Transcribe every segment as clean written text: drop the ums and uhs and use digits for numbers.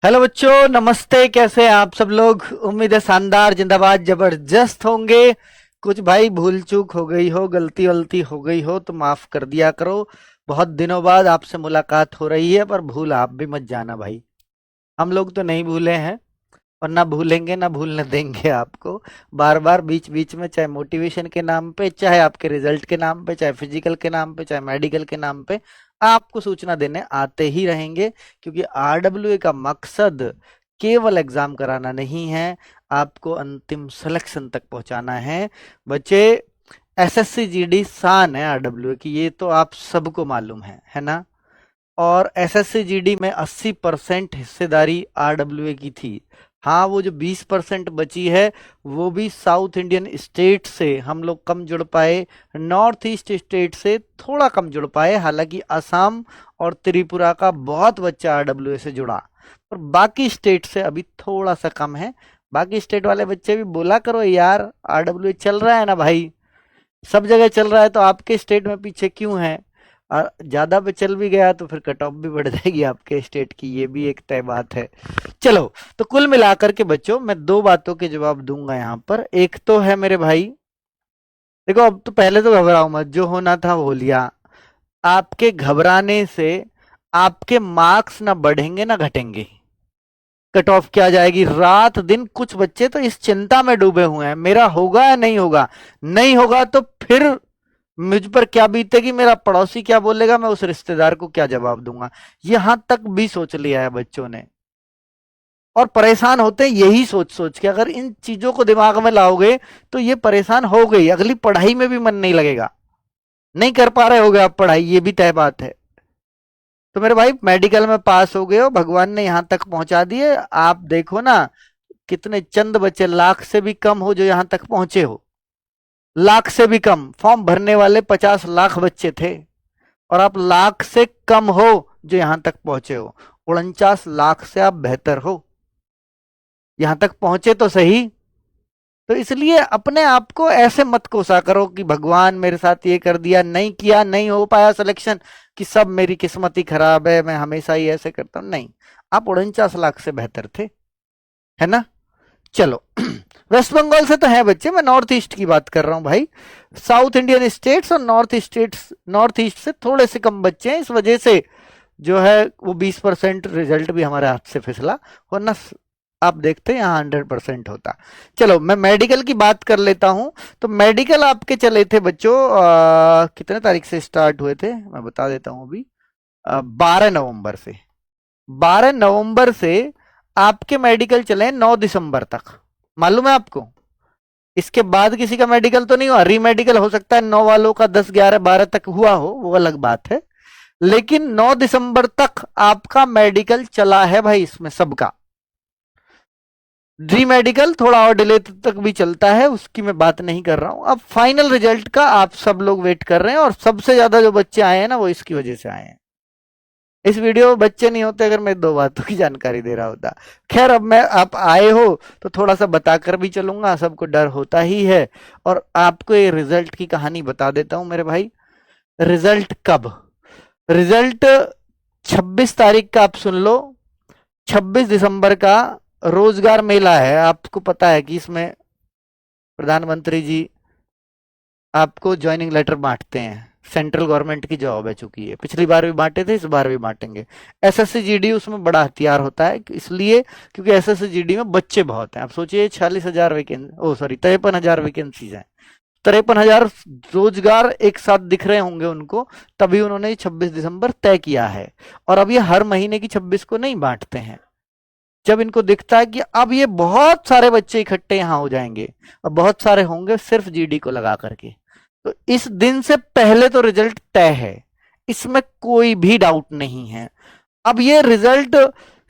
Hello बच्चों, नमस्ते। कैसे हैं आप सब लोग? उम्मीद है शानदार, जिंदाबाद, जबरदस्त होंगे। कुछ भाई भूल चूक हो गई हो, गलती वलती हो गई हो तो माफ कर दिया करो। बहुत दिनों बाद आपसे मुलाकात हो रही है, पर भूल आप भी मत जाना भाई। हम लोग तो नहीं भूले हैं, और ना भूलेंगे, ना भूलने देंगे आपको। बार बार बीच बीच में, चाहे मोटिवेशन के नाम पे, चाहे आपके रिजल्ट के नाम पे, चाहे फिजिकल के नाम पे, चाहे मेडिकल के नाम पे, आपको सूचना देने आते ही रहेंगे। क्योंकि आरडब्ल्यूए का मकसद केवल एग्जाम कराना नहीं है, आपको अंतिम सिलेक्शन तक पहुंचाना है। बच्चे, एसएससी जीडी शान है आरडब्ल्यूए की, ये तो आप सबको मालूम है ना। और एसएससी जीडी में 80% हिस्सेदारी आरडब्ल्यूए की थी। हाँ, वो जो 20% बची है, वो भी साउथ इंडियन स्टेट से हम लोग कम जुड़ पाए, नॉर्थ ईस्ट स्टेट से थोड़ा कम जुड़ पाए। हालांकि असम और त्रिपुरा का बहुत बच्चा आरडब्ल्यूए से जुड़ा, पर बाकी स्टेट से अभी थोड़ा सा कम है। बाकी स्टेट वाले बच्चे भी बोला करो यार, आरडब्ल्यूए चल रहा है ना भाई, सब जगह चल रहा है, तो आपके स्टेट में पीछे क्यों है? और ज्यादा पे चल भी गया तो फिर कट ऑफ भी बढ़ जाएगी आपके स्टेट की, ये भी एक तय बात है। चलो, तो कुल मिलाकर के बच्चों, मैं दो बातों के जवाब दूंगा यहाँ पर। एक तो है मेरे भाई, देखो, अब तो पहले तो घबराओ मत, जो होना था हो लिया। आपके घबराने से आपके मार्क्स ना बढ़ेंगे ना घटेंगे, कट ऑफ क्या जाएगी रात दिन। कुछ बच्चे तो इस चिंता में डूबे हुए हैं, मेरा होगा या नहीं होगा। नहीं होगा तो फिर मुझ पर क्या बीतेगी, मेरा पड़ोसी क्या बोलेगा, मैं उस रिश्तेदार को क्या जवाब दूंगा। यहां तक भी सोच लिया है बच्चों ने, और परेशान होते हैं यही सोच सोच के। अगर इन चीजों को दिमाग में लाओगे तो ये परेशान हो गई, अगली पढ़ाई में भी मन नहीं लगेगा, नहीं कर पा रहे होगे आप पढ़ाई, ये भी तय बात है। तो मेरे भाई, मेडिकल में पास हो गए हो, भगवान ने यहां तक पहुंचा दिए। आप देखो ना, कितने चंद बच्चे, लाख से भी कम हो जो यहां तक पहुंचे हो। लाख से भी कम, फॉर्म भरने वाले 50 लाख बच्चे थे, और आप लाख से कम हो जो यहां तक पहुंचे हो। 49 लाख से आप बेहतर हो, यहां तक पहुंचे तो सही। तो इसलिए अपने आप को ऐसे मत कोसा करो कि भगवान मेरे साथ ये कर दिया, नहीं किया, नहीं हो पाया सिलेक्शन, कि सब मेरी किस्मत ही खराब है, मैं हमेशा ही ऐसे करता हूं। नहीं, आप 49 लाख से बेहतर थे, है ना। चलो, वेस्ट बंगाल से तो है बच्चे, मैं नॉर्थ ईस्ट की बात कर रहा हूं भाई। साउथ इंडियन स्टेट्स और नॉर्थ ईस्ट से थोड़े से कम बच्चे हैं, इस वजह से जो है वो 20% रिजल्ट भी हमारे हाथ से फिसला, वरना आप देखते हैं यहाँ 100% होता। चलो, मैं मेडिकल की बात कर लेता हूं। तो मेडिकल आपके चले थे बच्चों, कितने तारीख से स्टार्ट हुए थे मैं बता देता हूं अभी। 12 नवंबर से, 12 नवंबर से आपके मेडिकल चले 9 दिसंबर तक। मालूम है आपको? इसके बाद किसी का मेडिकल तो नहीं हुआ। री मेडिकल हो सकता है 9 वालों का 10, 11, 12 तक हुआ हो, वो अलग बात है। लेकिन 9 दिसंबर तक आपका मेडिकल चला है भाई, इसमें सबका। ड्री मेडिकल थोड़ा और डिले तक भी चलता है, उसकी मैं बात नहीं कर रहा हूं। अब फाइनल रिजल्ट का आप सब लोग वेट कर रहे हैं, और सबसे ज्यादा जो बच्चे आए हैं ना, वो इसकी वजह से आए हैं। इस वीडियो में बच्चे नहीं होते अगर मैं दो बातों की जानकारी दे रहा होता। खैर, अब मैं, आप आए हो तो थोड़ा सा बताकर भी चलूंगा, सबको डर होता ही है। और आपको ये रिजल्ट की कहानी बता देता हूं मेरे भाई। रिजल्ट कब? रिजल्ट 26 तारीख का, आप सुन लो। 26 दिसंबर का रोजगार मेला है। आपको पता है कि इसमें प्रधानमंत्री जी आपको ज्वाइनिंग लेटर बांटते हैं। सेंट्रल गवर्नमेंट की जॉब है, चूंकि ये पिछली बार भी बांटे थे, इस बार भी बांटेंगे। एसएससी जीडी उसमें बड़ा हथियार होता है, इसलिए क्योंकि एसएससी जीडी में बच्चे बहुत हैं। आप सोचिए, 46,000 वैकेंसी, ओ सॉरी, 53,000 वैकेंसीज हैं। 53,000 रोजगार एक साथ दिख रहे होंगे उनको, तभी उन्होंने 26 दिसंबर तय किया है। और अब ये हर महीने की 26 को नहीं बांटते हैं। जब इनको दिखता है कि अब ये बहुत सारे बच्चे इकट्ठे यहां हो जाएंगे, और बहुत सारे होंगे सिर्फ जीडी को लगा करके, तो इस दिन से पहले तो रिजल्ट तय है, इसमें कोई भी डाउट नहीं है। अब ये रिजल्ट,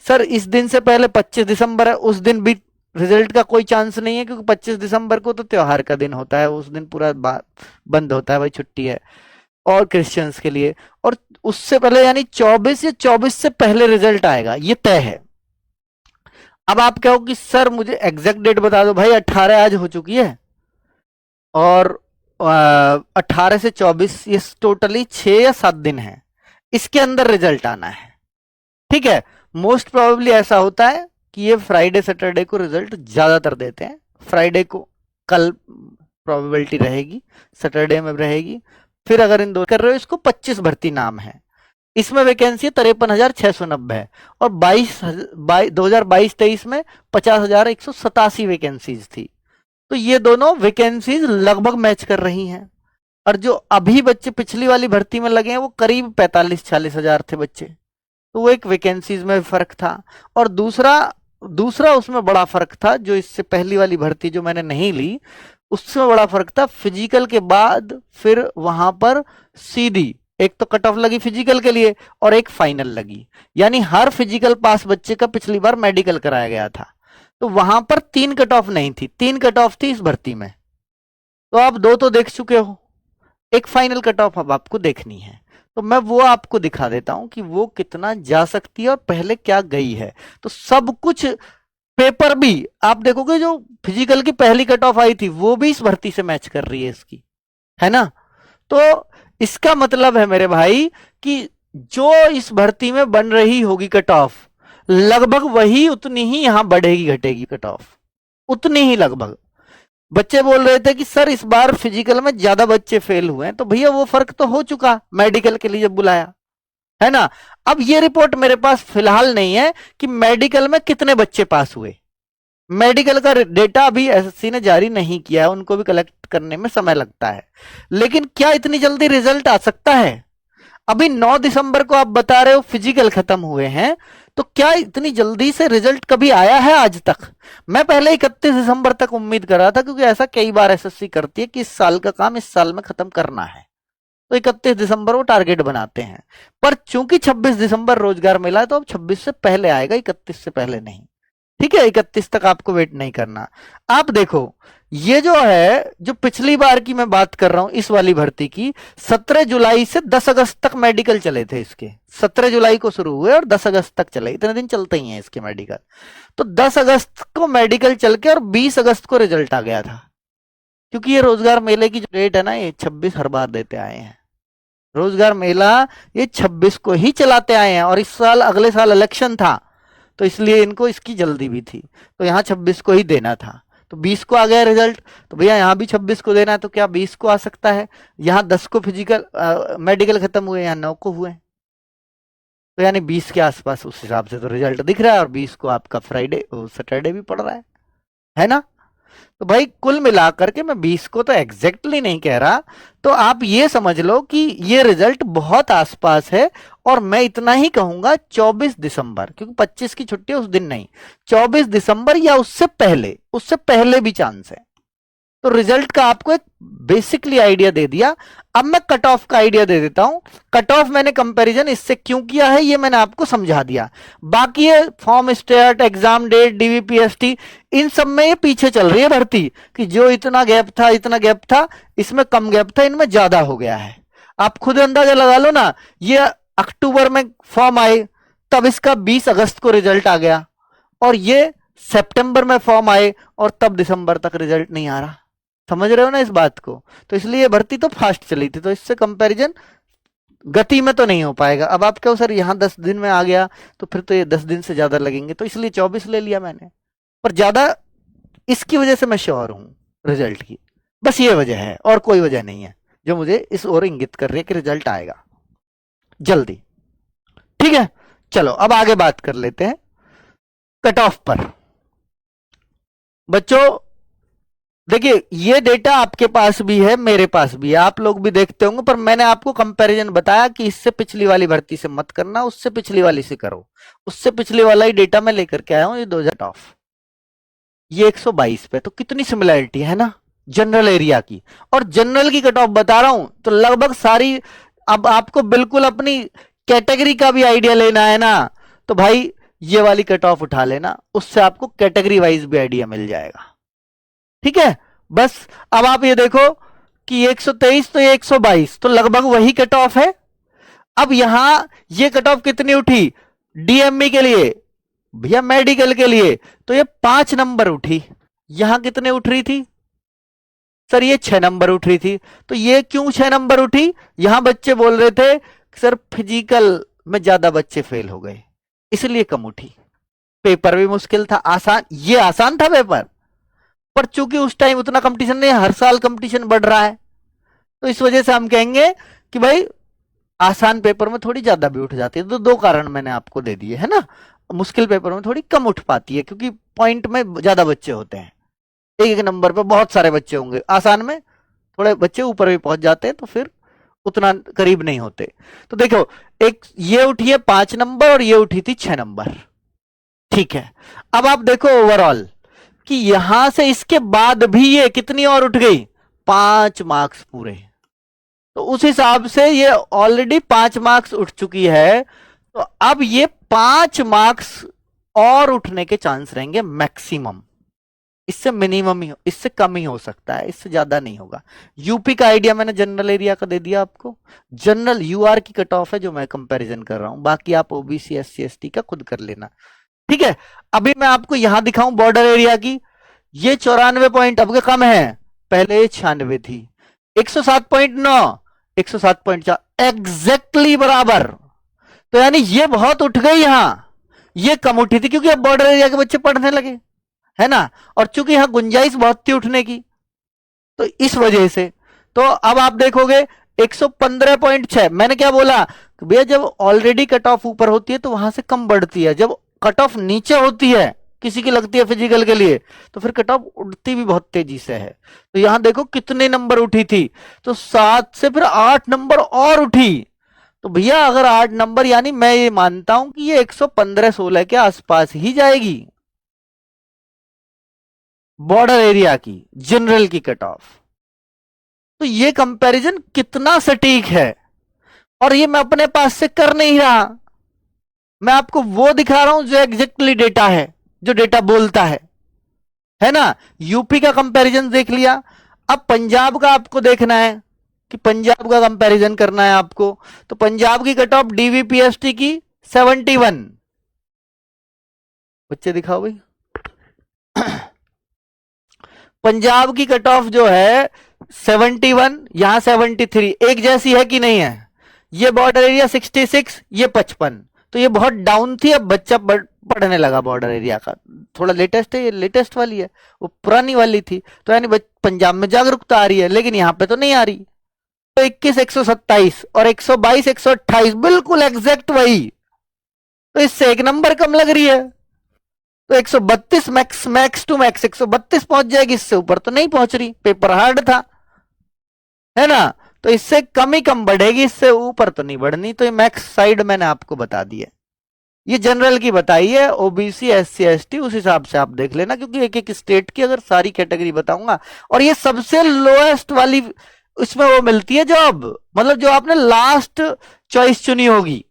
सर इस दिन से पहले 25 दिसंबर है, उस दिन भी रिजल्ट का कोई चांस नहीं है, क्योंकि 25 दिसंबर को तो त्योहार का दिन होता है, उस दिन पूरा बंद होता है भाई, छुट्टी है और क्रिश्चियंस के लिए। और उससे पहले यानी 24 या 24 से पहले रिजल्ट आएगा, ये तय है। अब आप कहोगे सर मुझे एग्जैक्ट डेट बता दो भाई। 18 आज हो चुकी है, और 18 से 24, ये टोटली 6 या 7 दिन है, इसके अंदर रिजल्ट आना है। ठीक है, मोस्ट प्रोबेबली ऐसा होता है कि ये फ्राइडे सैटरडे को रिजल्ट ज्यादातर देते हैं। फ्राइडे को कल प्रोबेबिलिटी रहेगी, सैटरडे में रहेगी। फिर अगर इन दो कर रहे हो, इसको 25 भर्ती नाम है। इसमें वैकेंसी 53,690 है और 2022-23 में 50,187 वैकेंसीज थी। तो ये दोनों वैकेंसीज लगभग मैच कर रही हैं। और जो अभी बच्चे पिछली वाली भर्ती में लगे हैं वो करीब 45-46 हजार थे बच्चे। तो वो एक वैकेंसीज में फर्क था। और दूसरा दूसरा उसमें बड़ा फर्क था, जो इससे पहली वाली भर्ती जो मैंने नहीं ली उसमें बड़ा फर्क था। फिजिकल के बाद फिर वहां पर सीधी एक तो कट ऑफ लगी फिजिकल के लिए और एक फाइनल लगी, यानी हर फिजिकल पास बच्चे का पिछली बार मेडिकल कराया गया था। तो वहां पर 3 कट ऑफ नहीं थी, 3 कट ऑफ थी इस भर्ती में। तो आप 2 तो देख चुके हो, एक फाइनल कट ऑफ अब आपको देखनी है। तो मैं वो आपको दिखा देता हूं कि वो कितना जा सकती है और पहले क्या गई है। तो सब कुछ पेपर भी आप देखोगे, जो फिजिकल की पहली कट ऑफ आई थी वो भी इस भर्ती से मैच कर रही है इसकी, है ना। तो इसका मतलब है मेरे भाई कि जो इस भर्ती में बन रही होगी कट ऑफ, लगभग वही उतनी ही यहां बढ़ेगी घटेगी कट ऑफ, उतनी ही लगभग। बच्चे बोल रहे थे कि सर इस बार फिजिकल में ज्यादा बच्चे फेल हुए हैं, तो भैया वो फर्क तो हो चुका मेडिकल के लिए जब बुलाया, है ना। अब ये रिपोर्ट मेरे पास फिलहाल नहीं है कि मेडिकल में कितने बच्चे पास हुए। मेडिकल का डेटा अभी एसएससी ने जारी नहीं किया है, उनको भी कलेक्ट करने में समय लगता है। लेकिन क्या इतनी जल्दी रिजल्ट आ सकता है? अभी 9 दिसंबर को आप बता रहे हो फिजिकल खत्म हुए हैं, तो क्या इतनी जल्दी से रिजल्ट कभी आया है आज तक? मैं पहले 31 दिसंबर तक उम्मीद कर रहा था, क्योंकि ऐसा कई बार एसएससी करती है कि इस साल का काम इस साल में खत्म करना है, तो 31 दिसंबर वो टारगेट बनाते हैं। पर चूंकि 26 दिसंबर रोजगार मेला है, तो अब 26 से पहले आएगा, 31 से पहले नहीं। ठीक है, 31 तक आपको वेट नहीं करना। आप देखो, ये जो है, जो पिछली बार की मैं बात कर रहा हूं इस वाली भर्ती की, 17 जुलाई से 10 अगस्त तक मेडिकल चले थे इसके। 17 जुलाई को शुरू हुए और 10 अगस्त तक चले, इतने दिन चलते ही हैं इसके मेडिकल। तो 10 अगस्त को मेडिकल चल के और 20 अगस्त को रिजल्ट आ गया था। क्योंकि ये रोजगार मेले की जो डेट है ना, ये 26 हर बार देते आए हैं। रोजगार मेला ये 26 को ही चलाते आए हैं, और इस साल अगले साल इलेक्शन था, तो इसलिए इनको इसकी जल्दी भी थी। तो यहाँ 26 को ही देना था, तो 20 को आ गया रिजल्ट। तो भैया यहाँ भी 26 को देना है, तो क्या 20 को आ सकता है? यहाँ 10 को फिजिकल मेडिकल खत्म हुए, यहाँ 9 को हुए, तो यानी 20 के आसपास उस हिसाब से तो रिजल्ट दिख रहा है। और 20 को आपका फ्राइडे सैटरडे भी पड़ रहा है ना। तो भाई कुल मिलाकर के मैं 20 को तो एग्जैक्टली नहीं कह रहा, तो आप ये समझ लो कि ये रिजल्ट बहुत आसपास है। और मैं इतना ही कहूंगा 24 दिसंबर, क्योंकि 25 की छुट्टी उस दिन नहीं, 24 दिसंबर या उससे पहले भी चांस है। तो रिजल्ट का आपको एक बेसिकली आइडिया दे दिया। अब मैं कट ऑफ का आइडिया दे देता हूं। कट ऑफ मैंने कंपैरिजन इससे क्यों किया है ये मैंने आपको समझा दिया। बाकी ये form state, exam date, DVPST, इन सब में ये पीछे चल रही है भर्ती, कि जो इतना गैप था इसमें कम गैप था, इनमें ज्यादा हो गया है। आप खुद अंदाजा लगा लो ना, ये अक्टूबर में फॉर्म आए, तब इसका 20 अगस्त को रिजल्ट आ गया, और ये सितंबर में फॉर्म आए और तब दिसंबर तक रिजल्ट नहीं आ रहा। समझ रहे हो ना इस बात को? तो इसलिए भर्ती तो फास्ट चली थी, तो इससे कंपैरिजन गति में तो नहीं हो पाएगा। अब आप कहो सर यहां 10 दिन में आ गया, तो फिर तो ये 10 दिन से ज्यादा लगेंगे, तो इसलिए 24 ले लिया मैंने। पर ज्यादा इसकी वजह से मैं श्योर हूं रिजल्ट की, बस ये वजह है और कोई वजह नहीं है जो मुझे इस ओर इंगित कर रही है कि रिजल्ट आएगा जल्दी। ठीक है, चलो अब आगे बात कर लेते हैं कट ऑफ पर। बच्चों देखिए, ये डेटा आपके पास भी है, मेरे पास भी है, आप लोग भी देखते होंगे, पर मैंने आपको कंपैरिजन बताया कि इससे पिछली वाली भर्ती से मत करना, उससे पिछली वाली से करो। उससे पिछली वाला ही डेटा मैं लेकर के आया हूं, ये 2000 ऑफ, ये 122 पे, तो कितनी सिमिलैरिटी है ना जनरल एरिया की। और जनरल की कट ऑफ बता रहा हूं तो लगभग सारी, अब आपको बिल्कुल अपनी कैटेगरी का भी आइडिया लेना है ना, तो भाई ये वाली कट ऑफ उठा लेना, उससे आपको कैटेगरी वाइज भी आइडिया मिल जाएगा। ठीक है, बस अब आप ये देखो कि 123 तो ये 122, तो लगभग वही कट ऑफ है। अब यहां ये कट ऑफ कितनी उठी डीएमई के लिए, भैया मेडिकल के लिए, तो ये 5 नंबर उठी। यहां कितने उठ रही थी सर? ये 6 नंबर उठ रही थी। तो ये क्यों 6 नंबर उठी? यहां बच्चे बोल रहे थे सर फिजिकल में ज्यादा बच्चे फेल हो गए, इसलिए कम उठी। पेपर भी मुश्किल था, आसान, ये आसान था पेपर, पर चूंकि उस टाइम उतना कंपटीशन नहीं, हर साल कंपटीशन बढ़ रहा है, तो इस वजह से हम कहेंगे कि भाई आसान पेपर में थोड़ी ज्यादा भी उठ जाती है। तो दो कारण मैंने आपको दे दिए है ना। मुश्किल पेपर में थोड़ी कम उठ पाती है क्योंकि पॉइंट में ज्यादा बच्चे होते हैं, एक एक नंबर पे बहुत सारे बच्चे होंगे। आसान में थोड़े बच्चे ऊपर भी पहुंच जाते हैं तो फिर उतना करीब नहीं होते। तो देखो, एक ये उठी है 5 नंबर और ये उठी थी 6 नंबर। ठीक है, अब आप देखो ओवरऑल कि यहां से इसके बाद भी ये कितनी और उठ गई, 5 मार्क्स पूरे। तो उस हिसाब से ये ऑलरेडी 5 मार्क्स उठ चुकी है, तो अब ये 5 मार्क्स और उठने के चांस रहेंगे मैक्सिमम। इससे मिनिमम ही, इससे कम ही हो सकता है, इससे ज्यादा नहीं होगा। यूपी का आइडिया मैंने जनरल एरिया का दे दिया आपको। जनरल यूआर की कट ऑफ है जो मैं कंपैरिजन कर रहा हूं, बाकी आप ओबीसी एससी एसटी का खुद कर लेना। ठीक है, अभी मैं आपको यहां दिखाऊं बॉर्डर एरिया की। ये 94 पॉइंट अब के कम है, पहले 96 थी। 107.9, 107.4 एग्जैक्टली बराबर। तो यानी ये बहुत उठ गई यहां, ये कम उठी थी क्योंकि अब बॉर्डर एरिया के बच्चे पढ़ने लगे, है ना। और चूंकि यहां गुंजाइश बहुत थी उठने की, तो इस वजह से तो अब आप देखोगे 115.6। मैंने क्या बोला भैया, जब ऑलरेडी कट ऑफ ऊपर होती है तो वहां से कम बढ़ती है, जब कट ऑफ नीचे होती है किसी की लगती है फिजिकल के लिए, तो फिर कट ऑफ उठती भी बहुत तेजी से है। तो यहां देखो कितने नंबर उठी थी, तो 7 से फिर 8 नंबर और उठी। तो भैया अगर 8 नंबर, यानी मैं ये मानता हूं कि ये 115-16 के आसपास ही जाएगी बॉर्डर एरिया की, जनरल की कट ऑफ। तो ये कंपैरिजन कितना सटीक है, और ये मैं अपने पास से कर नहीं रहा, मैं आपको वो दिखा रहा हूं जो एग्जैक्टली डेटा है, जो डेटा बोलता है ना। यूपी का कंपैरिजन देख लिया, अब पंजाब का आपको देखना है कि पंजाब का कंपैरिजन करना है आपको। तो पंजाब की कट ऑफ डीवीपीएसटी की 71, बच्चे दिखाओ भाई। पंजाब की कट ऑफ जो है 71, यहां 73, एक जैसी है कि नहीं है। ये बॉर्डर एरिया 66, ये 55, तो ये बहुत डाउन थी। अब बच्चा पढ़ने लगा बॉर्डर एरिया का, थोड़ा लेटेस्ट है, ये लेटेस्ट वाली है, वो पुरानी वाली थी। तो यानी पंजाब में जागरूकता आ रही है, लेकिन यहां पे तो नहीं आ रही। तो 21 127 और 122 128 बिल्कुल एग्जैक्ट वही, तो इससे एक नंबर कम लग रही है। तो 132 मैक्स, मैक्स टू मैक्स 132 पहुंच जाएगी, इससे ऊपर तो नहीं पहुंच रही, पेपर हार्ड था, है ना। तो इससे कम ही कम बढ़ेगी, इससे ऊपर तो नहीं बढ़नी। तो ये मैक्स साइड मैंने आपको बता दी है, ये जनरल की बताई है, ओबीसी एससी एसटी उस हिसाब से आप देख लेना, क्योंकि एक एक स्टेट की अगर सारी कैटेगरी बताऊंगा, और ये सबसे लोएस्ट वाली इसमें वो मिलती है जॉब, मतलब जो आपने लास्ट चॉइस चुनी होगी,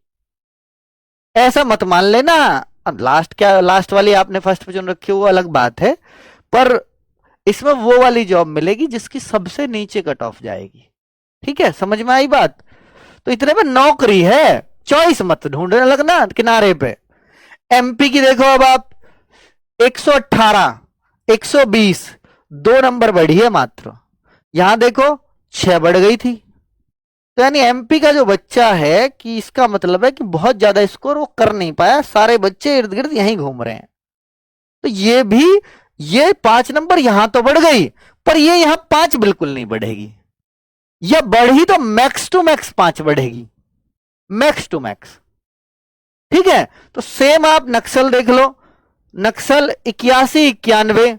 ऐसा मत मान लेना। अब लास्ट क्या, लास्ट वाली आपने फर्स्ट पे चुन रखी हो वो अलग बात है, पर इसमें वो वाली जॉब मिलेगी जिसकी सबसे नीचे कट ऑफ जाएगी। ठीक है, समझ में आई बात। तो इतने में नौकरी है, चॉइस मत ढूंढने लगना किनारे पे। एमपी की देखो अब आप, 118 120, 2 नंबर बढ़ी है मात्र। यहां देखो 6 बढ़ गई थी। तो यानी एमपी का जो बच्चा है, कि इसका मतलब है कि बहुत ज्यादा स्कोर वो कर नहीं पाया, सारे बच्चे इर्द गिर्द यहीं घूम रहे हैं। तो ये भी, ये 5 नंबर यहां तो बढ़ गई, पर ये यहां 5 बिल्कुल नहीं बढ़ेगी, या बढ़ी तो मैक्स टू मैक्स 5 बढ़ेगी, मैक्स टू मैक्स। ठीक है, तो सेम आप नक्सल देख लो, नक्सल 81 91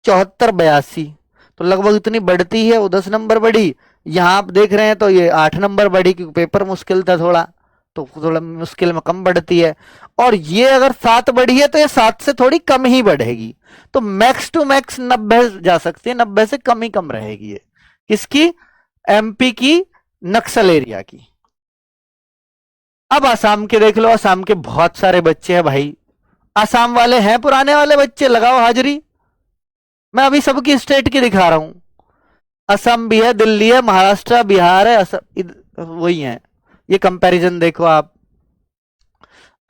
74 82, तो लगभग इतनी बढ़ती है, वो 10 नंबर बढ़ी। यहां आप देख रहे हैं तो ये 8 नंबर बढ़ी, क्योंकि पेपर मुश्किल था थोड़ा, तो थोड़ा मुश्किल में कम बढ़ती है। और ये अगर 7 बढ़ी है तो ये 7 से थोड़ी कम ही बढ़ेगी, तो मैक्स टू मैक्स 90 जा सकती है, 90 से कम ही कम रहेगी ये। किसकी? एमपी की नक्सल एरिया की। अब आसाम के देख लो, आसाम के बहुत सारे बच्चे हैं भाई, आसाम वाले हैं पुराने वाले बच्चे, लगाओ हाजिरी। मैं अभी सबकी स्टेट की दिखा रहा हूं, असम भी है, दिल्ली है, महाराष्ट्र, बिहार है, वही है। ये कंपैरिजन देखो आप,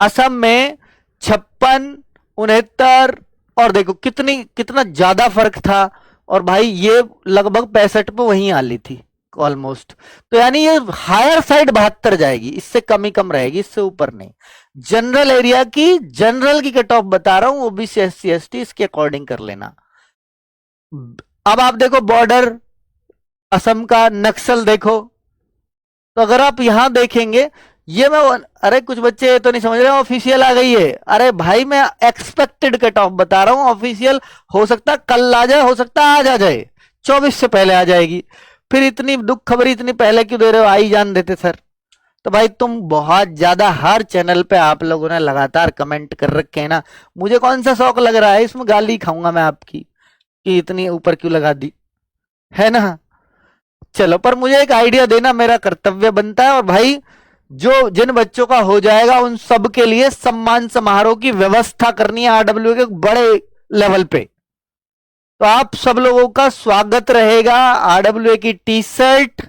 असम में 56 69, और देखो कितना ज्यादा फर्क था। और भाई ये लगभग 65 पे वहीं आ ली थी, ऑलमोस्ट। तो यानी ये हायर साइड 72 जाएगी, इससे कम ही कम रहेगी, इससे ऊपर नहीं। जनरल एरिया की, जनरल की कट ऑफ बता रहा हूं, ओबीसी एससी एसटी इसके अकॉर्डिंग कर लेना। अब आप देखो बॉर्डर असम का, नक्सल देखो, तो अगर आप यहां देखेंगे, ये मैं, अरे कुछ बच्चे तो नहीं समझ रहे, ऑफिशियल आ गई है। अरे भाई मैं एक्सपेक्टेड कट ऑफ बता रहा हूं, ऑफिशियल हो सकता कल आ जाए, हो सकता आज आ जाए, 24 से पहले आ जाएगी। फिर इतनी दुख खबरी इतनी पहले क्यों दे रहे हो, आई जान देते सर। तो भाई तुम बहुत ज्यादा, हर चैनल पे आप लोगों ने लगातार कमेंट कर रखे हैं ना, मुझे कौन सा शौक लग रहा है, इसमें गाली खाऊंगा मैं आपकी कि इतनी ऊपर क्यों लगा दी, है ना। चलो, पर मुझे एक आइडिया देना मेरा कर्तव्य बनता है। और भाई जो जिन बच्चों का हो जाएगा उन सब के लिए सम्मान समारोह की व्यवस्था करनी है आरडब्ल्यू के बड़े लेवल पे। तो आप सब लोगों का स्वागत रहेगा, आरडब्ल्यू की टी शर्ट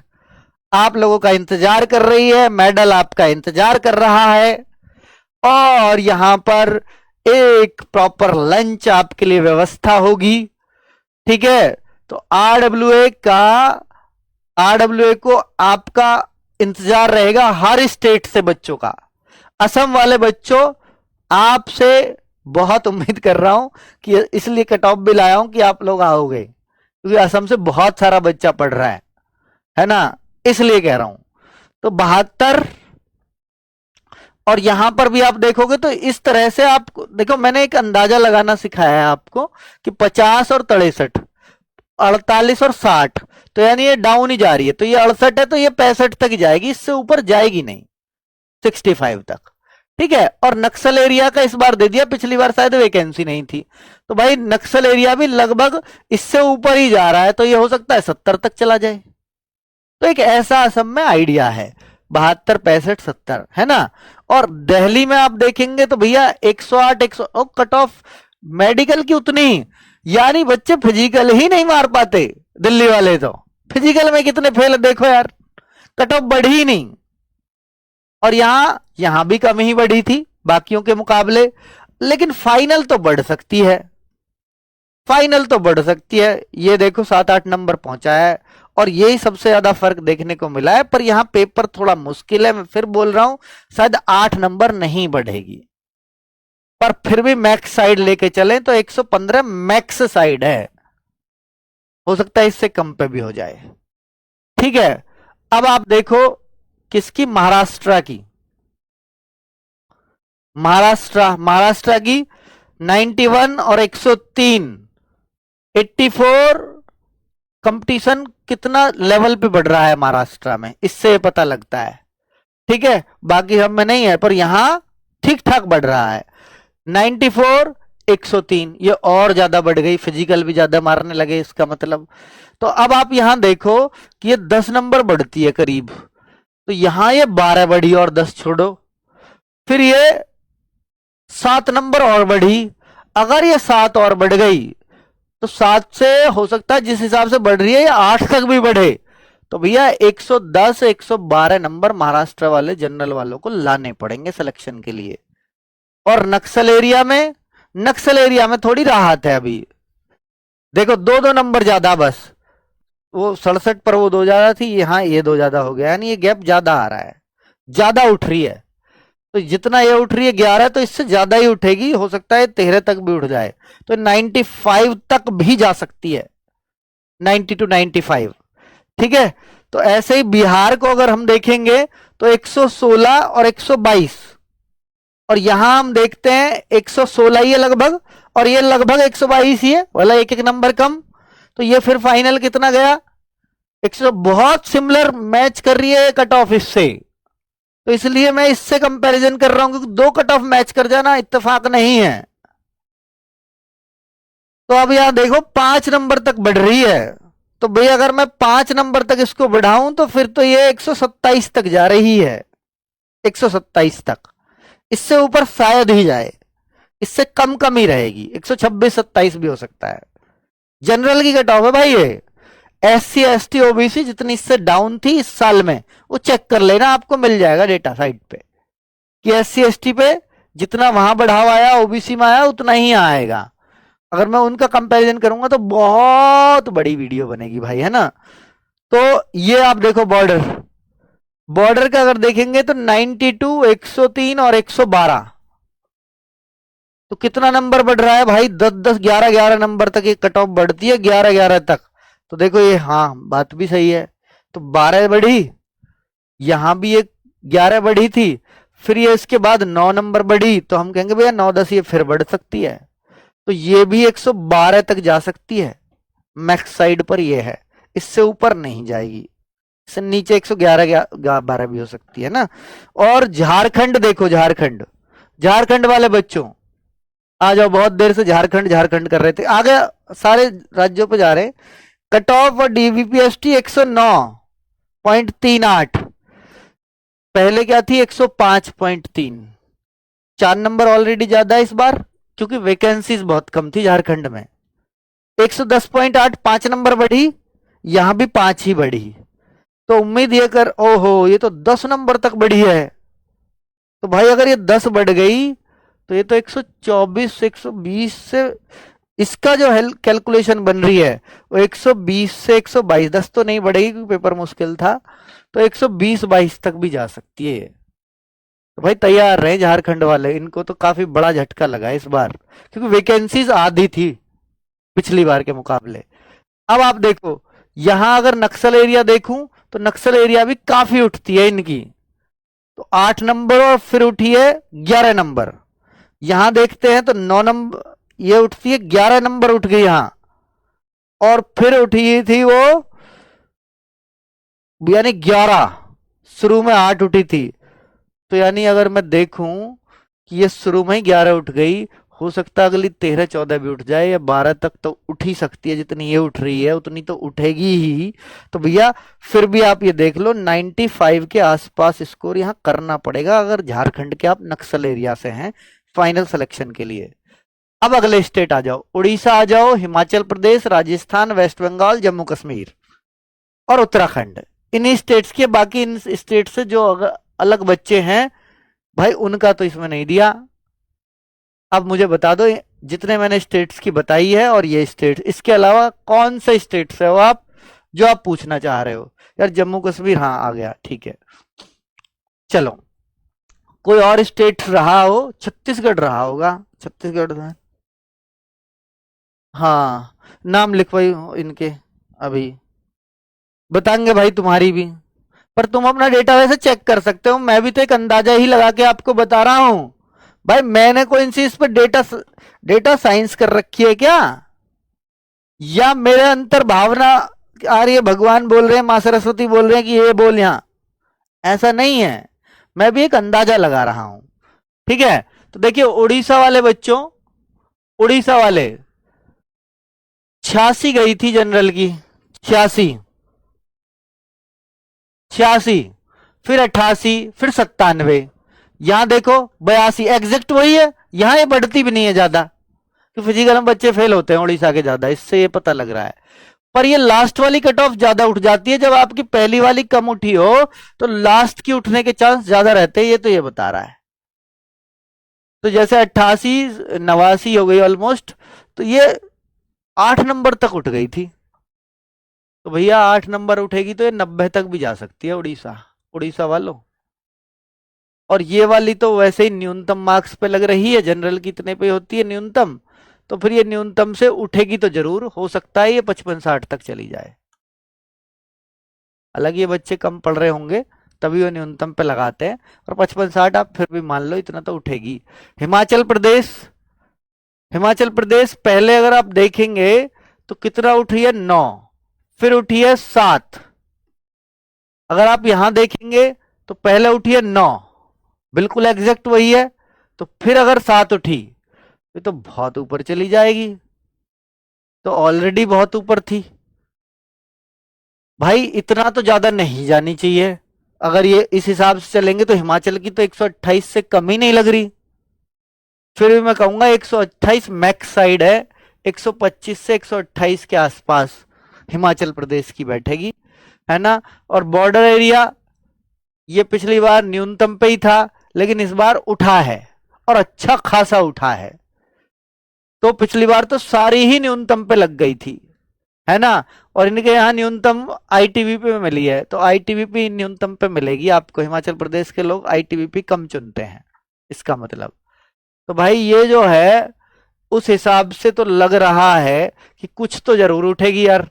आप लोगों का इंतजार कर रही है, मेडल आपका इंतजार कर रहा है, और यहां पर एक प्रॉपर लंच आपके लिए व्यवस्था होगी, ठीक है। तो आरडब्ल्यूए को आपका इंतजार रहेगा हर स्टेट से बच्चों का। असम वाले बच्चों, आपसे बहुत उम्मीद कर रहा हूं कि इसलिए कट ऑफ भी लाया हूं कि आप लोग आओगे, क्योंकि असम से बहुत सारा बच्चा पढ़ रहा है ना, इसलिए कह रहा हूं। तो 72, और यहां पर भी आप देखोगे तो इस तरह से आपको देखो, मैंने एक अंदाजा लगाना सिखाया है आपको कि 50 और 63, 48 और 60, तो यानी ये डाउन ही जा रही है, तो ये 68 है तो ये 65 तक ही जाएगी, इससे ऊपर जाएगी नहीं, 65 तक, ठीक है। और नक्सल एरिया का इस बार दे दिया, पिछली बार शायद वैकेंसी नहीं थी, तो भाई नक्सल एरिया भी लगभग इससे ऊपर ही जा रहा है, तो ये हो सकता है 70 तक चला जाए। तो एक ऐसा असम में आइडिया है, 72, 65, 70, है ना। और दिल्ली में आप देखेंगे तो भैया 108, 100 कट ऑफ मेडिकल की उतनी, यानी बच्चे फिजिकल ही नहीं मार पाते दिल्ली वाले, तो फिजिकल में कितने फेल देखो यार, कट ऑफ बढ़ी ही नहीं। और यहां भी कम ही बढ़ी थी बाकियों के मुकाबले, लेकिन फाइनल तो बढ़ सकती है, फाइनल तो बढ़ सकती है। ये देखो 7-8 नंबर पहुंचा है, और यही सबसे ज्यादा फर्क देखने को मिला है। पर यहां पेपर थोड़ा मुश्किल है, मैं फिर बोल रहा हूं, शायद 8 नंबर नहीं बढ़ेगी, पर फिर भी मैक्स साइड लेके चलें तो 115 मैक्स साइड है, हो सकता है इससे कम पे भी हो जाए, ठीक है। अब आप देखो किसकी, महाराष्ट्र की, महाराष्ट्र की 91 और 103, 84, कंपटीशन कितना लेवल पे बढ़ रहा है महाराष्ट्र में, इससे पता लगता है, ठीक है। बाकी हम में नहीं है, पर यहां ठीक ठाक बढ़ रहा है। 94, 103, ये और ज्यादा बढ़ गई, फिजिकल भी ज्यादा मारने लगे इसका मतलब। तो अब आप यहां देखो कि ये 10 नंबर बढ़ती है करीब, तो यहां ये 12 बढ़ी और 10 छोड़ो, फिर ये 7 नंबर और बढ़ी, अगर ये 7 और बढ़ गई तो 7 से हो सकता है जिस हिसाब से बढ़ रही है ये 8 तक भी बढ़े, तो भैया 110, 112 नंबर महाराष्ट्र वाले जनरल वालों को लाने पड़ेंगे सिलेक्शन के लिए। और नक्सल एरिया में थोड़ी राहत है अभी, देखो 2-2 नंबर ज्यादा, बस वो 67 पर वो 2 ज्यादा थी, यहां ये 2 ज्यादा हो गया, यानी ये गैप ज्यादा आ रहा है, ज्यादा उठ रही है। तो जितना ये उठ रही है 11, तो इससे ज्यादा ही उठेगी, हो सकता है 13 तक भी उठ जाए, तो 95 तक भी जा सकती है, 90 to 95, ठीक है। तो ऐसे ही बिहार को अगर हम देखेंगे तो 116 और 122, और यहां हम देखते हैं 116 ही है लगभग, और ये लगभग 122 ही है, वाला एक एक नंबर कम, तो ये फिर फाइनल कितना गया, 100, बहुत सिमिलर मैच कर रही है कट ऑफ इससे, तो इसलिए मैं इससे कंपैरिजन कर रहा हूं, क्योंकि 2 कट ऑफ मैच कर जाना इत्तेफाक नहीं है। तो अब यहां देखो 5 नंबर तक बढ़ रही है, तो भाई अगर मैं 5 नंबर तक इसको बढ़ाऊं तो फिर तो ये 127 तक जा रही है, 127 तक, इससे ऊपर शायद ही जाए, इससे कम कम ही रहेगी, 126-27 भी हो सकता है। जनरल की कट ऑफ है भाई ये, एससी एसटी ओबीसी जितनी इससे डाउन थी इस साल में, वो चेक कर लेना, आपको मिल जाएगा डेटा साइट पे कि एससी एसटी पे जितना वहां बढ़ावा आया ओबीसी में आया उतना ही आएगा। अगर मैं उनका कंपैरिजन करूंगा तो बहुत बड़ी वीडियो बनेगी भाई, है ना। तो ये आप देखो बॉर्डर, बॉर्डर का अगर देखेंगे तो 92, 103 और 112, तो कितना नंबर बढ़ रहा है भाई, 10 10 11 11 नंबर तक ये कट ऑफ बढ़ती है, 11 11 तक। तो देखो ये, हाँ बात भी सही है। तो 12 बढ़ी, यहां भी ये 11 बढ़ी थी, फिर ये इसके बाद 9 नंबर बढ़ी, तो हम कहेंगे भैया 9 10 ये फिर बढ़ सकती है, तो ये भी 112 तक जा सकती है। मैक्स साइड पर ये है, इससे ऊपर नहीं जाएगी, इससे नीचे 111 12 भी हो सकती है ना। और झारखंड देखो, झारखंड, झारखंड वाले बच्चों आ जाओ, बहुत देर से झारखंड झारखंड कर रहे थे, आगे सारे राज्यों पे जा रहे। कट ऑफ और डीवीपीएसटी 109.38, पहले क्या थी 105.3, 4 नंबर ऑलरेडी ज्यादा है इस बार, क्योंकि वैकेंसीज बहुत कम थी झारखंड में। 110.8, 5 नंबर बढ़ी, यहां भी 5 ही बढ़ी, तो उम्मीद ये कर, ओहो ये तो 10 नंबर तक बढ़ी है। तो भाई अगर ये 10 बढ़ गई तो ये तो 124 120 से, इसका जो कैलकुलेशन बन रही है वो 120 से 122, 10 तो नहीं बढ़ेगी क्योंकि पेपर मुश्किल था, तो 120 22 तक भी जा सकती है। तो भाई तैयार रहे झारखंड वाले, इनको तो काफी बड़ा झटका लगा इस बार, क्योंकि वैकेंसीज आधी थी पिछली बार के मुकाबले। अब आप देखो, यहां अगर नक्सल एरिया देखूं तो नक्सल एरिया भी काफी उठती है इनकी, तो 8 नंबर और फिर उठी है 11 नंबर। यहां देखते हैं तो 9 नंबर ये उठती है, 11 नंबर उठ गई यहां, और फिर उठी थी वो यानी 11, शुरू में 8 उठी थी, तो यानी अगर मैं देखूं कि ये शुरू में ही 11 उठ गई, हो सकता है अगली 13 14 भी उठ जाए, या 12 तक तो उठ ही सकती है, जितनी ये उठ रही है उतनी तो उठेगी ही। तो भैया फिर भी आप ये देख लो 95 के आसपास स्कोर यहाँ करना पड़ेगा, अगर झारखंड के आप नक्सल एरिया से हैं फाइनल सिलेक्शन के लिए। अब अगले स्टेट आ जाओ, उड़ीसा आ जाओ, हिमाचल प्रदेश, राजस्थान, वेस्ट बंगाल, जम्मू कश्मीर और उत्तराखंड। इन्हीं स्टेट्स के, बाकी इन स्टेट से जो अलग बच्चे हैं भाई उनका तो इसमें नहीं दिया। अब मुझे बता दो, जितने मैंने स्टेट्स की बताई है और ये स्टेट्स, इसके अलावा कौन से स्टेट से हो आप, जो आप पूछना चाह रहे हो। यार जम्मू कश्मीर, हाँ आ गया, ठीक है। चलो कोई और स्टेट रहा हो, छत्तीसगढ़ रहा होगा, छत्तीसगढ़ में, हाँ नाम लिखवाई इनके, अभी बताएंगे भाई तुम्हारी भी, पर तुम अपना डेटा वैसे चेक कर सकते हो, मैं भी तो एक अंदाजा ही लगा के आपको बता रहा हूं। भाई मैंने कोई इनसे इस पर डेटा साइंस कर रखी है क्या, या मेरे अंतर भावना आ रही है, भगवान बोल रहे हैं, मां सरस्वती बोल रहे हैं कि ये बोल यहां, ऐसा नहीं है, मैं भी एक अंदाजा लगा रहा हूं। ठीक है, तो देखिए उड़ीसा वाले बच्चों, उड़ीसा वाले 86 गई थी जनरल की, 86, 86, फिर 88, फिर 97, यहां देखो 82, एग्जैक्ट वही है, यहां ये बढ़ती भी नहीं है ज्यादा, कि फिजिकल में बच्चे फेल होते हैं उड़ीसा के ज्यादा, इससे ये पता लग रहा है। पर ये लास्ट वाली कट ऑफ ज्यादा उठ जाती है, जब आपकी पहली वाली कम उठी हो तो लास्ट की उठने के चांस ज्यादा रहते हैं, ये तो ये बता रहा है। तो जैसे 88 89 हो गई ऑलमोस्ट, तो ये 8 नंबर तक उठ गई थी, तो भैया 8 नंबर उठेगी तो ये 90 तक भी जा सकती है उड़ीसा, उड़ीसा वालों। और ये वाली तो वैसे ही न्यूनतम मार्क्स पे लग रही है, जनरल कितने पे होती है न्यूनतम, तो फिर ये न्यूनतम से उठेगी तो जरूर, हो सकता है ये 55 60 तक चली जाए। हालांकि ये बच्चे कम पढ़ रहे होंगे तभी वो न्यूनतम पे लगाते हैं, और 55 60 आप फिर भी मान लो इतना तो उठेगी। हिमाचल प्रदेश, हिमाचल प्रदेश पहले अगर आप देखेंगे तो कितना उठी है, 9, फिर उठी है 7, अगर आप यहां देखेंगे तो पहले उठी है 9, बिल्कुल एग्जैक्ट वही है, तो फिर अगर 7 उठी तो बहुत ऊपर चली जाएगी, तो ऑलरेडी बहुत ऊपर थी भाई, इतना तो ज्यादा नहीं जानी चाहिए। अगर ये इस हिसाब से चलेंगे तो हिमाचल की तो 128 से कम ही नहीं लग रही, फिर भी मैं कहूंगा 128 मैक्स साइड है, 125 से 128 के आसपास हिमाचल प्रदेश की बैठेगी, है ना। और बॉर्डर एरिया ये पिछली बार न्यूनतम पे ही था, लेकिन इस बार उठा है और अच्छा खासा उठा है, तो पिछली बार तो सारी ही न्यूनतम पे लग गई थी, है ना। और इनके यहाँ न्यूनतम आईटीबीपी में मिली है, तो आईटीबीपी न्यूनतम पे मिलेगी आपको। हिमाचल प्रदेश के लोग आईटीबीपी कम चुनते हैं, इसका मतलब। तो भाई ये जो है उस हिसाब से तो लग रहा है कि कुछ तो जरूर उठेगी यार,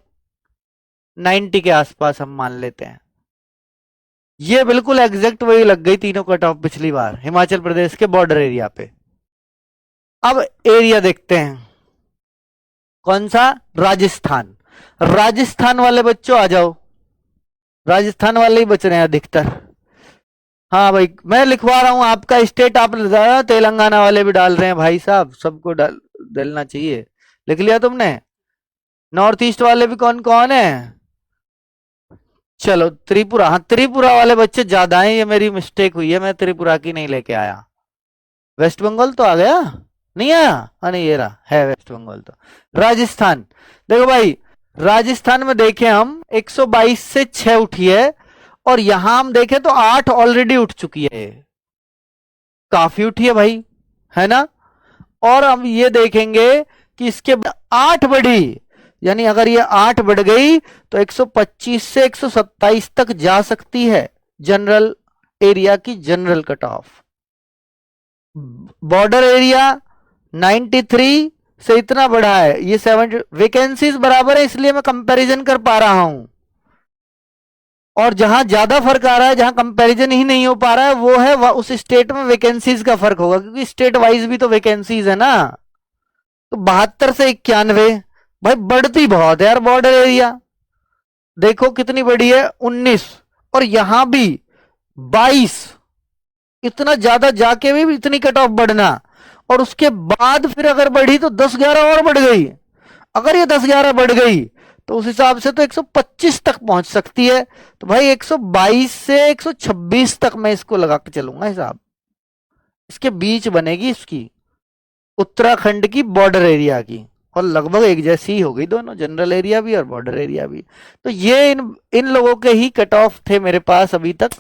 90 के आसपास हम मान लेते हैं। ये बिल्कुल एग्जैक्ट वही लग गई तीनों कट ऑफ पिछली बार हिमाचल प्रदेश के बॉर्डर एरिया पे। अब एरिया देखते हैं, कौन सा? राजस्थान। राजस्थान वाले बच्चों आ जाओ, राजस्थान वाले ही बच रहे हैं अधिकतर। हाँ भाई मैं लिखवा रहा हूँ आपका स्टेट, आप तेलंगाना वाले भी डाल रहे हैं भाई साहब, सबको डालना चाहिए। लिख लिया तुमने? नॉर्थ ईस्ट वाले भी कौन कौन है? चलो त्रिपुरा, हाँ त्रिपुरा वाले बच्चे ज्यादा हैं, ये मेरी मिस्टेक हुई है, मैं त्रिपुरा की नहीं लेके आया। वेस्ट बंगाल तो आ गया, नहीं आया? हाँ नहीं ये रहा है वेस्ट बंगाल। तो राजस्थान देखो भाई, राजस्थान में देखें हम 122 से 6 उठी है, और यहां हम देखें तो 8 ऑलरेडी उठ चुकी है, काफी उठी है भाई, है ना। और हम ये देखेंगे कि इसके बाद 8 बढ़ी, यानी अगर ये 8 बढ़ गई तो 125 से 127 तक जा सकती है जनरल एरिया की general cut off. Border area 93 से इतना बढ़ा है, ये 70 वैकेंसीज बराबर है, इसलिए मैं कंपैरिजन कर पा रहा हूं। और जहां ज्यादा फर्क आ रहा है, जहां कंपैरिजन ही नहीं हो पा रहा है, वो है उस स्टेट में वैकेंसीज का फर्क होगा, क्योंकि स्टेट वाइज भी तो वैकेंसीज है ना। तो 72 से 91, भाई बढ़ती बहुत है यार बॉर्डर एरिया। देखो कितनी बड़ी है, 19, और यहां भी 22। इतना ज्यादा जाके भी इतनी कट ऑफ बढ़ना, और उसके बाद फिर अगर बढ़ी तो 10-11 और बढ़ गई। अगर ये 10-11 बढ़ गई तो उस हिसाब से तो 125 तक पहुंच सकती है। तो भाई 122 से 126 तक मैं इसको लगा के चलूंगा हिसाब, इसके बीच बनेगी इसकी उत्तराखंड की बॉर्डर एरिया की, और लगभग एक जैसी ही हो गई दोनों, जनरल एरिया भी और बॉर्डर एरिया भी। तो ये इन लोगों के ही कट ऑफ थे मेरे पास अभी तक,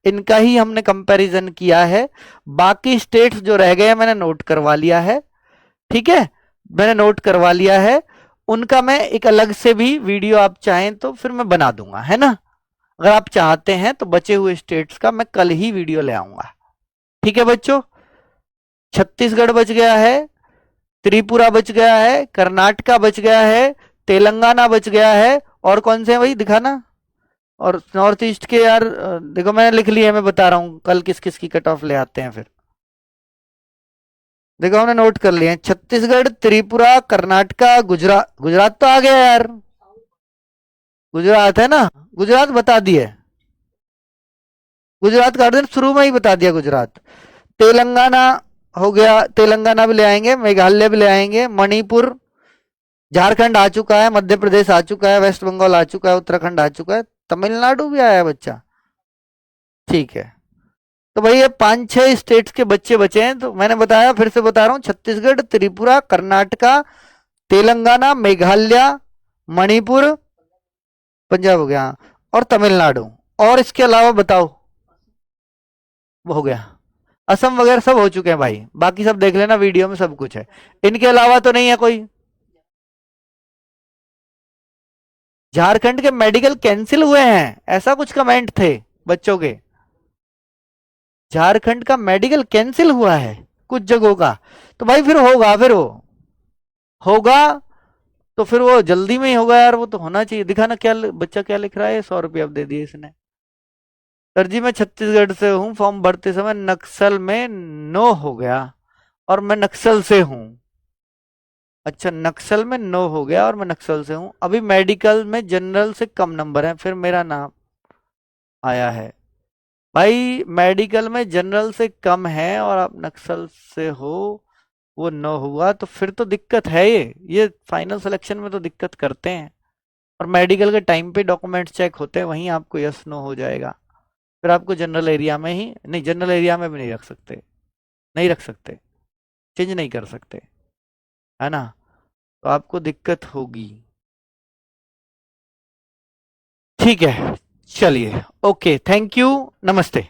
इनका ही हमने कंपैरिजन किया है। बाकी स्टेट्स जो रह गए मैंने नोट करवा लिया है, ठीक है, मैंने नोट करवा लिया है। उनका मैं एक अलग से भी वीडियो आप चाहें तो फिर मैं बना दूंगा, है ना। अगर आप चाहते हैं तो बचे हुए स्टेट्स का मैं कल ही वीडियो ले आऊंगा, ठीक है बच्चों। छत्तीसगढ़ बच गया है, त्रिपुरा बच गया है, कर्नाटका बच गया है, तेलंगाना बच गया है, और कौन से हैं भाई दिखाना। और नॉर्थ ईस्ट के यार देखो मैंने लिख लिया है, मैं बता रहा हूँ कल किस किस की कट ऑफ ले आते हैं फिर। देखो हमने नोट कर लिए हैं, छत्तीसगढ़, त्रिपुरा, कर्नाटका, गुजरात। गुजरात तो आ गया यार, गुजरात है ना, गुजरात बता दिए, गुजरात का दिन शुरू में ही बता दिया गुजरात। तेलंगाना हो गया, तेलंगाना भी ले आएंगे, मेघालय भी ले आएंगे, मणिपुर, झारखंड आ चुका है, मध्य प्रदेश आ चुका है, वेस्ट बंगाल आ चुका है, उत्तराखंड आ चुका है, तमिलनाडु भी आया है बच्चा, ठीक है। तो भाई ये 5-6 स्टेट्स के बच्चे बचे हैं, तो मैंने बताया फिर से बता रहा हूँ, छत्तीसगढ़, त्रिपुरा, कर्नाटका, तेलंगाना, मेघालय, मणिपुर, पंजाब हो गया, और तमिलनाडु। और इसके अलावा बताओ, वो हो गया, असम वगैरह सब हो चुके हैं भाई, बाकी सब देख लेना वीडियो में सब कुछ है। इनके अलावा तो नहीं है कोई। झारखंड के मेडिकल कैंसिल हुए हैं, ऐसा कुछ कमेंट थे बच्चों के। झारखंड का मेडिकल कैंसिल हुआ है कुछ जगहों का, तो भाई फिर होगा, फिर वो होगा, तो फिर वो जल्दी में ही होगा यार, वो तो होना चाहिए। दिखाना क्या बच्चा क्या लिख रहा है, 100 रुपये अब दे दिए इसने। सर जी मैं छत्तीसगढ़ से हूँ, फॉर्म भरते समय नक्सल में नो हो गया, और मैं नक्सल से हूँ। अच्छा नक्सल में नो हो गया और मैं नक्सल से हूँ, अभी मेडिकल में जनरल से कम नंबर है, फिर मेरा नाम आया है। भाई मेडिकल में जनरल से कम है और आप नक्सल से हो, वो नो हुआ, तो फिर तो दिक्कत है। ये फाइनल सिलेक्शन में तो दिक्कत करते हैं, और मेडिकल के टाइम पे डॉक्यूमेंट चेक होते हैं, वहीं आपको यस नो हो जाएगा। फिर आपको जनरल एरिया में ही नहीं, जनरल एरिया में भी नहीं रख सकते, नहीं रख सकते, चेंज नहीं कर सकते, है ना, तो आपको दिक्कत होगी। ठीक है चलिए, ओके, थैंक यू, नमस्ते।